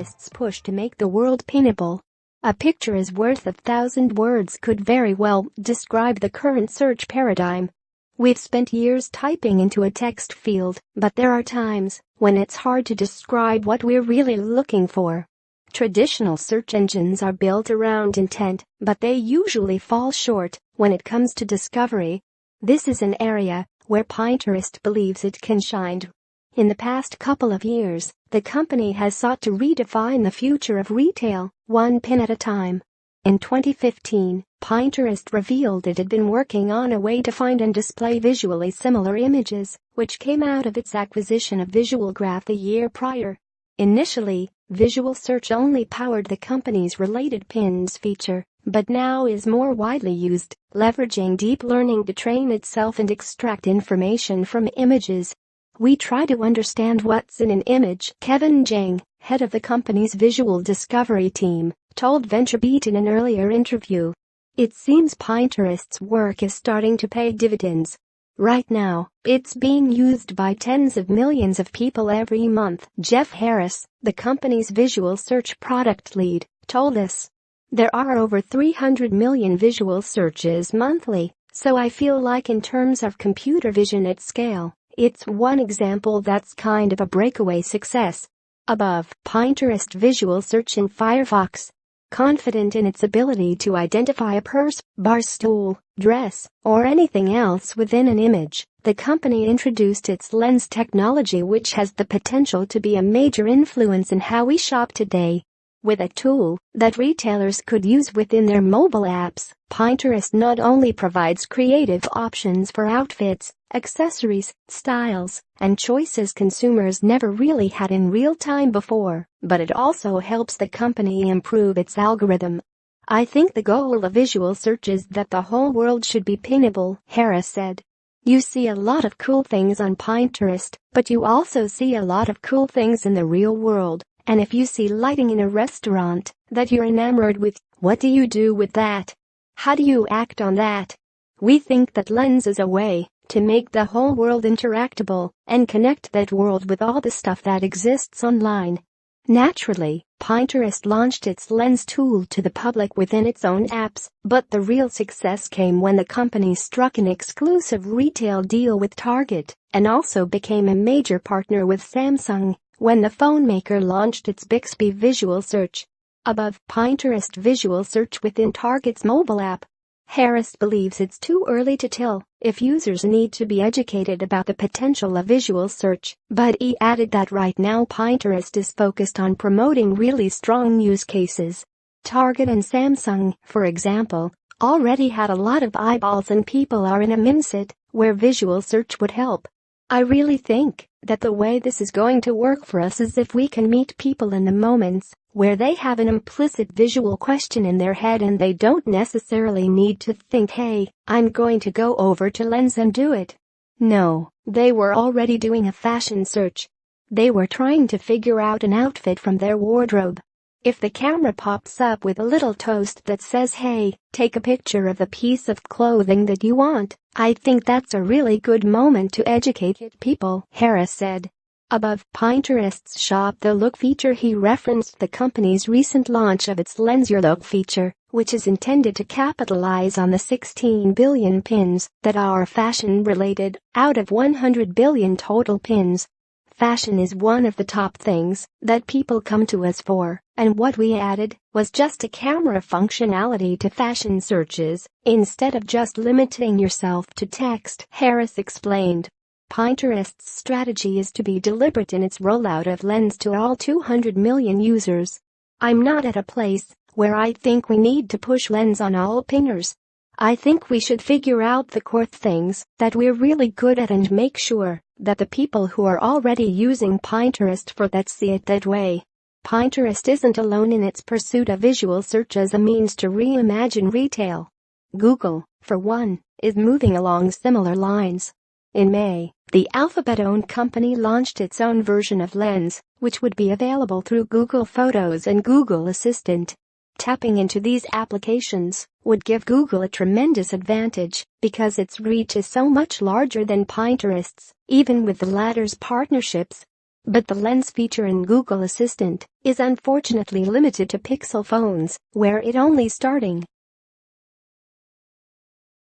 Pinterest's push to make the world pinnable. A picture is worth 1,000 words could very well describe the current search paradigm. We've spent years typing into a text field, but there are times when it's hard to describe what we're really looking for. Traditional search engines are built around intent, but they usually fall short when it comes to discovery. This is an area where Pinterest believes it can shine. In the past couple of years, the company has sought to redefine the future of retail, one pin at a time. In 2015, Pinterest revealed it had been working on a way to find and display visually similar images, which came out of its acquisition of Visual Graph the year prior. Initially, visual search only powered the company's related pins feature, but now is more widely used, leveraging deep learning to train itself and extract information from images. We try to understand what's in an image, Kevin Zhang, head of the company's visual discovery team, told VentureBeat in an earlier interview. It seems Pinterest's work is starting to pay dividends. Right now, it's being used by tens of millions of people every month, Jeff Harris, the company's visual search product lead, told us. There are over 300 million visual searches monthly, so I feel like in terms of computer vision at scale, it's one example that's kind of a breakaway success. Above, Pinterest visual search in Firefox. Confident in its ability to identify a purse, bar stool, dress, or anything else within an image, the company introduced its lens technology, which has the potential to be a major influence in how we shop today. With a tool that retailers could use within their mobile apps, Pinterest not only provides creative options for outfits, accessories, styles, and choices consumers never really had in real time before, but it also helps the company improve its algorithm. I think the goal of visual search is that the whole world should be pinnable, Harris said. You see a lot of cool things on Pinterest, but you also see a lot of cool things in the real world. And if you see lighting in a restaurant that you're enamored with, what do you do with that? How do you act on that? We think that Lens is a way to make the whole world interactable and connect that world with all the stuff that exists online. Naturally, Pinterest launched its Lens tool to the public within its own apps, but the real success came when the company struck an exclusive retail deal with Target and also became a major partner with Samsung when the phone maker launched its Bixby visual search. Above, Pinterest visual search within Target's mobile app. Harris believes it's too early to tell if users need to be educated about the potential of visual search, but he added that right now Pinterest is focused on promoting really strong use cases. Target and Samsung, for example, already had a lot of eyeballs and people are in a mindset where visual search would help. I really think that the way this is going to work for us is if we can meet people in the moments where they have an implicit visual question in their head and they don't necessarily need to think, hey, I'm going to go over to Lens and do it. No, they were already doing a fashion search. They were trying to figure out an outfit from their wardrobe. If the camera pops up with a little toast that says, hey, take a picture of the piece of clothing that you want, I think that's a really good moment to educate people, Harris said. Above, Pinterest's Shop the Look feature. He referenced the company's recent launch of its Lens Your Look feature, which is intended to capitalize on the 16 billion pins that are fashion-related out of 100 billion total pins. Fashion is one of the top things that people come to us for, and what we added was just a camera functionality to fashion searches, instead of just limiting yourself to text, Harris explained. Pinterest's strategy is to be deliberate in its rollout of Lens to all 200 million users. I'm not at a place where I think we need to push Lens on all pinners. I think we should figure out the core things that we're really good at and make sure that the people who are already using Pinterest for that see it that way. Pinterest isn't alone in its pursuit of visual search as a means to reimagine retail. Google, for one, is moving along similar lines. In May, the Alphabet-owned company launched its own version of Lens, which would be available through Google Photos and Google Assistant. Tapping into these applications would give Google a tremendous advantage because its reach is so much larger than Pinterest's, even with the latter's partnerships. But the lens feature in Google Assistant is unfortunately limited to Pixel phones, where it only starting